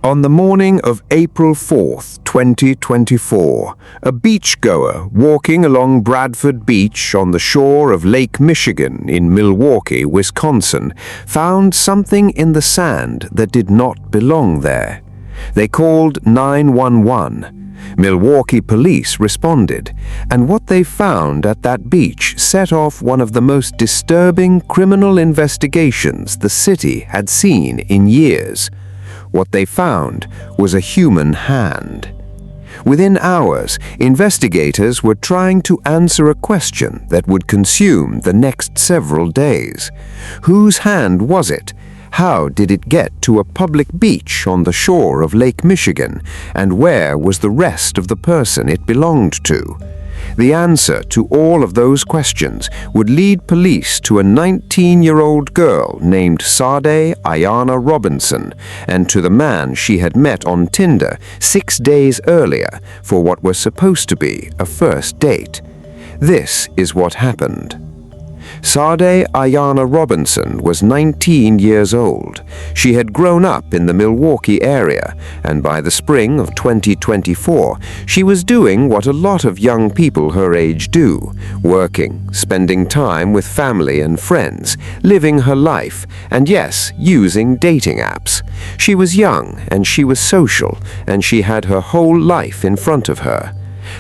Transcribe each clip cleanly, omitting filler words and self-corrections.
On the morning of April 4th, 2024, a beachgoer walking along Bradford Beach on the shore of Lake Michigan in Milwaukee, Wisconsin, found something in the sand that did not belong there. They called 911. Milwaukee police responded, and what they found at that beach set off one of the most disturbing criminal investigations the city had seen in years. What they found was a human hand. Within hours, investigators were trying to answer a question that would consume the next several days. Whose hand was it? How did it get to a public beach on the shore of Lake Michigan? And where was the rest of the person it belonged to? The answer to all of those questions would lead police to a 19-year-old girl named Sade Robinson and to the man she had met on Tinder 6 days earlier for what was supposed to be a first date. This is what happened. Sade Robinson was 19 years old. She had grown up in the Milwaukee area, and by the spring of 2024, she was doing what a lot of young people her age do, working, spending time with family and friends, living her life, and yes, using dating apps. She was young, and she was social, and she had her whole life in front of her.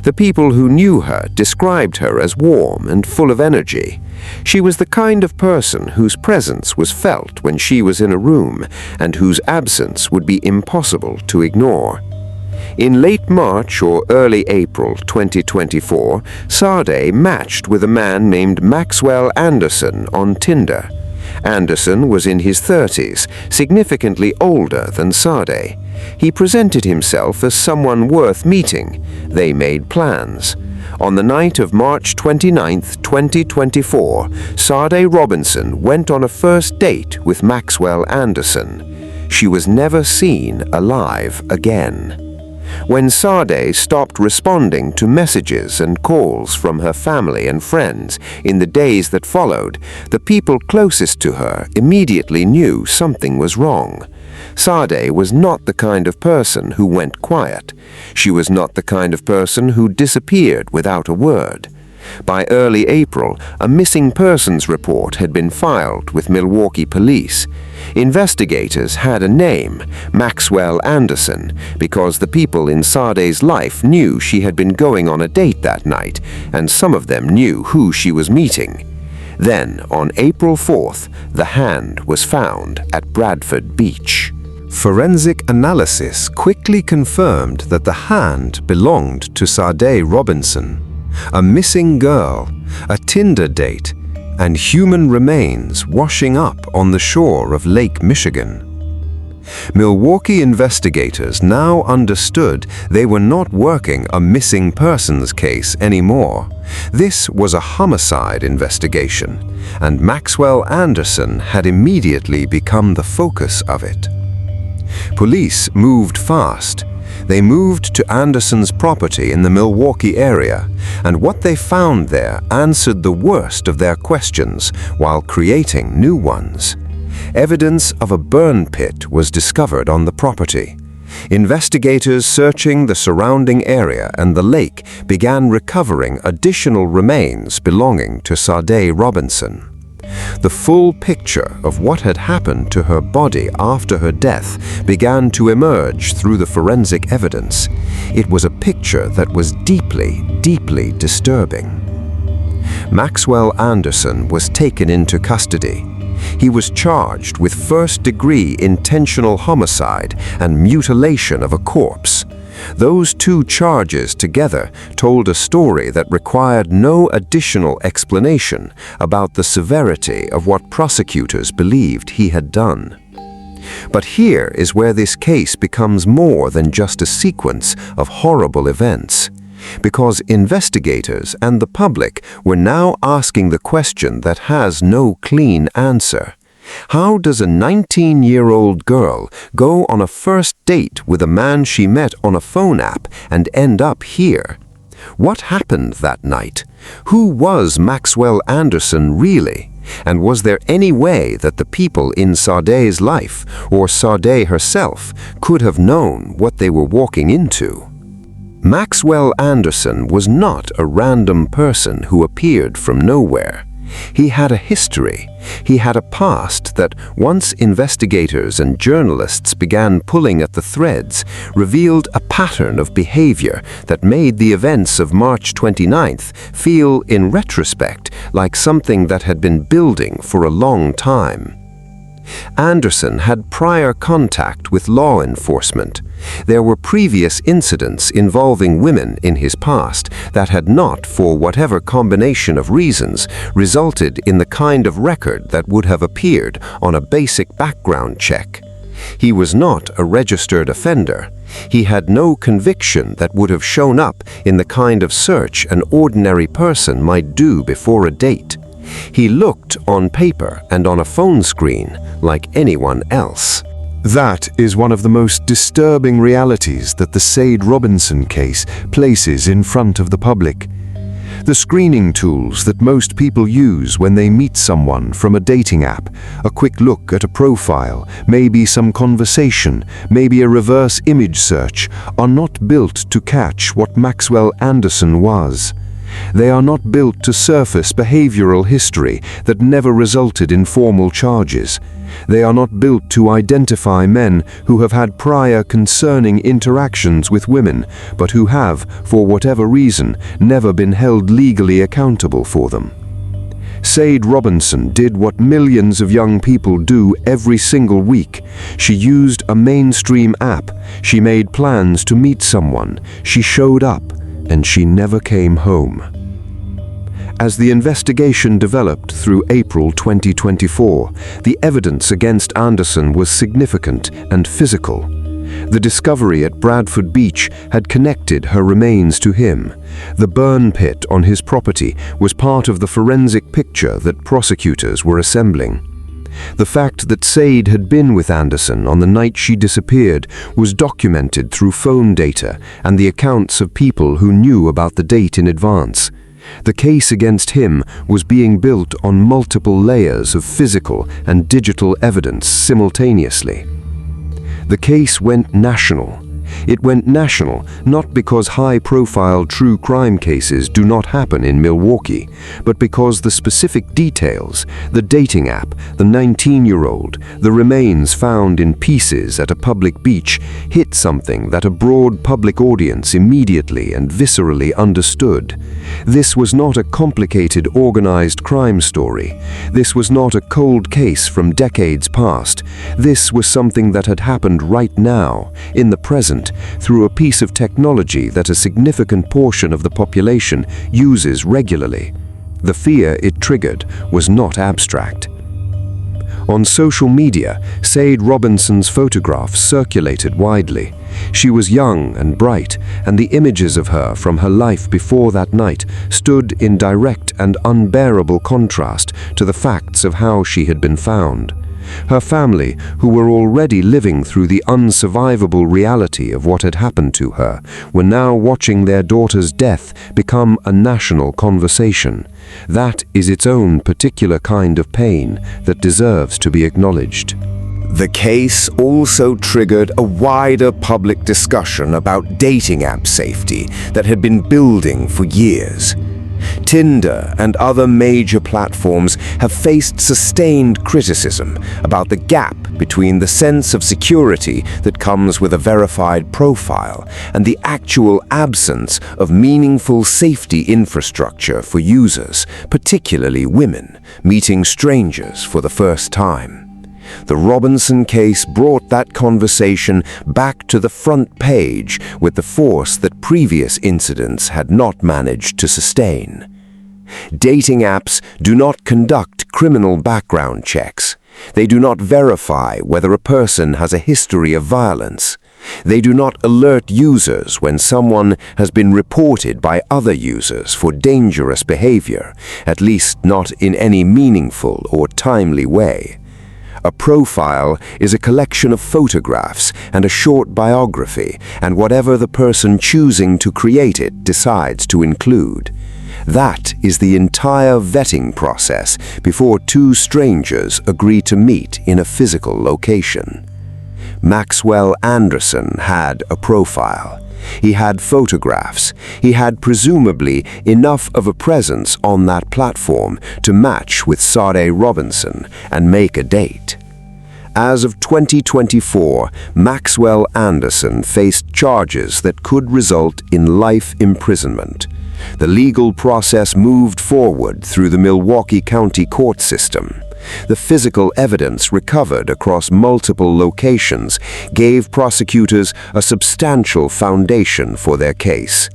The people who knew her described her as warm and full of energy. She was the kind of person whose presence was felt when she was in a room and whose absence would be impossible to ignore. In late March or early April 2024, Sade matched with a man named Maxwell Anderson on Tinder. Anderson was in his 30s, significantly older than Sade. He presented himself as someone worth meeting. They made plans. On the night of March 29, 2024, Sade Robinson went on a first date with Maxwell Anderson. She was never seen alive again. When Sade stopped responding to messages and calls from her family and friends in the days that followed, the people closest to her immediately knew something was wrong. Sade was not the kind of person who went quiet. She was not the kind of person who disappeared without a word. By early April, a missing persons report had been filed with Milwaukee police. Investigators had a name, Maxwell Anderson, because the people in Sade's life knew she had been going on a date that night, and some of them knew who she was meeting. Then, on April 4th, the hand was found at Bradford Beach. Forensic analysis quickly confirmed that the hand belonged to Sade Robinson. A missing girl, a Tinder date, and human remains washing up on the shore of Lake Michigan. Milwaukee investigators now understood they were not working a missing persons case anymore. This was a homicide investigation, and Maxwell Anderson had immediately become the focus of it. Police moved fast. They moved to Anderson's property in the Milwaukee area, and what they found there answered the worst of their questions while creating new ones. Evidence of a burn pit was discovered on the property. Investigators searching the surrounding area and the lake began recovering additional remains belonging to Sade Robinson. The full picture of what had happened to her body after her death began to emerge through the forensic evidence. It was a picture that was deeply, deeply disturbing. Maxwell Anderson was taken into custody. He was charged with first-degree intentional homicide and mutilation of a corpse. Those two charges together told a story that required no additional explanation about the severity of what prosecutors believed he had done. But here is where this case becomes more than just a sequence of horrible events, because investigators and the public were now asking the question that has no clean answer. How does a 19-year-old girl go on a first date with a man she met on a phone app and end up here? What happened that night? Who was Maxwell Anderson really? And was there any way that the people in Sade's life, or Sade herself, could have known what they were walking into? Maxwell Anderson was not a random person who appeared from nowhere. He had a history. He had a past that, once investigators and journalists began pulling at the threads, revealed a pattern of behavior that made the events of March 29th feel, in retrospect, like something that had been building for a long time. Anderson had prior contact with law enforcement. There were previous incidents involving women in his past that had not, for whatever combination of reasons, resulted in the kind of record that would have appeared on a basic background check. He was not a registered offender. He had no conviction that would have shown up in the kind of search an ordinary person might do before a date. He looked on paper and on a phone screen like anyone else. That is one of the most disturbing realities that the Sade Robinson case places in front of the public. The screening tools that most people use when they meet someone from a dating app, a quick look at a profile, maybe some conversation, maybe a reverse image search, are not built to catch what Maxwell Anderson was. They are not built to surface behavioral history that never resulted in formal charges. They are not built to identify men who have had prior concerning interactions with women, but who have, for whatever reason, never been held legally accountable for them. Sade Robinson did what millions of young people do every single week. She used a mainstream app. She made plans to meet someone. She showed up, and she never came home. As the investigation developed through April 2024, the evidence against Anderson was significant and physical. The discovery at Bradford Beach had connected her remains to him. The burn pit on his property was part of the forensic picture that prosecutors were assembling. The fact that Sade had been with Anderson on the night she disappeared was documented through phone data and the accounts of people who knew about the date in advance. The case against him was being built on multiple layers of physical and digital evidence simultaneously. The case went national. It went national not because high-profile true crime cases do not happen in Milwaukee, but because the specific details, the dating app, the 19-year-old, the remains found in pieces at a public beach, hit something that a broad public audience immediately and viscerally understood. This was not a complicated, organized crime story. This was not a cold case from decades past. This was something that had happened right now, in the present, through a piece of technology that a significant portion of the population uses regularly. The fear it triggered was not abstract. On social media, Sade Robinson's photographs circulated widely. She was young and bright, and the images of her from her life before that night stood in direct and unbearable contrast to the facts of how she had been found. Her family, who were already living through the unsurvivable reality of what had happened to her, were now watching their daughter's death become a national conversation. That is its own particular kind of pain that deserves to be acknowledged. The case also triggered a wider public discussion about dating app safety that had been building for years. Tinder and other major platforms have faced sustained criticism about the gap between the sense of security that comes with a verified profile and the actual absence of meaningful safety infrastructure for users, particularly women, meeting strangers for the first time. The Robinson case brought that conversation back to the front page with the force that previous incidents had not managed to sustain. Dating apps do not conduct criminal background checks. They do not verify whether a person has a history of violence. They do not alert users when someone has been reported by other users for dangerous behavior, at least not in any meaningful or timely way. A profile is a collection of photographs and a short biography, and whatever the person choosing to create it decides to include. That is the entire vetting process before two strangers agree to meet in a physical location. Maxwell Anderson had a profile. He had photographs. He had presumably enough of a presence on that platform to match with Sade Robinson and make a date. As of 2024, Maxwell Anderson faced charges that could result in life imprisonment. The legal process moved forward through the Milwaukee County court system. The physical evidence recovered across multiple locations gave prosecutors a substantial foundation for their case.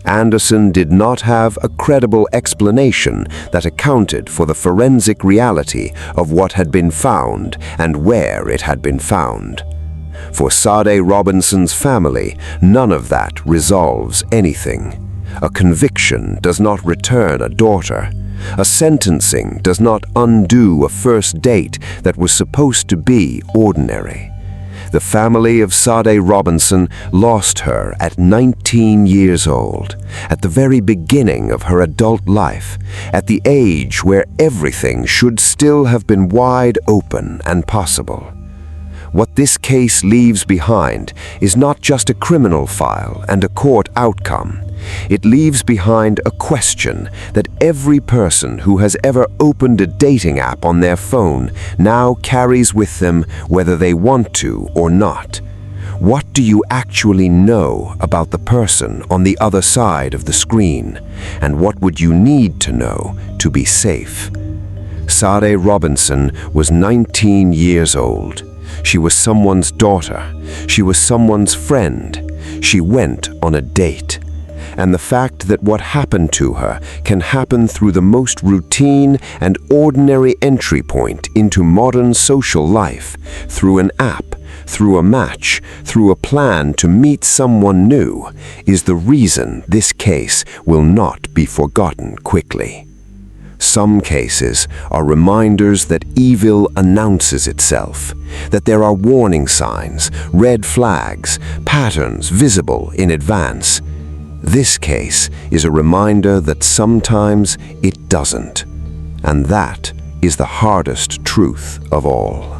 Anderson did not have a credible explanation that accounted for the forensic reality of what had been found and where it had been found. For Sade Robinson's family, none of that resolves anything. A conviction does not return a daughter. A sentencing does not undo a first date that was supposed to be ordinary. The family of Sade Robinson lost her at 19 years old, at the very beginning of her adult life, at the age where everything should still have been wide open and possible. What this case leaves behind is not just a criminal file and a court outcome. It leaves behind a question that every person who has ever opened a dating app on their phone now carries with them whether they want to or not. What do you actually know about the person on the other side of the screen? And what would you need to know to be safe? Sade Robinson was 19 years old. She was someone's daughter. She was someone's friend. She went on a date. And the fact that what happened to her can happen through the most routine and ordinary entry point into modern social life, through an app, through a match, through a plan to meet someone new, is the reason this case will not be forgotten quickly. Some cases are reminders that evil announces itself, that there are warning signs, red flags, patterns visible in advance. This case is a reminder that sometimes it doesn't, and that is the hardest truth of all.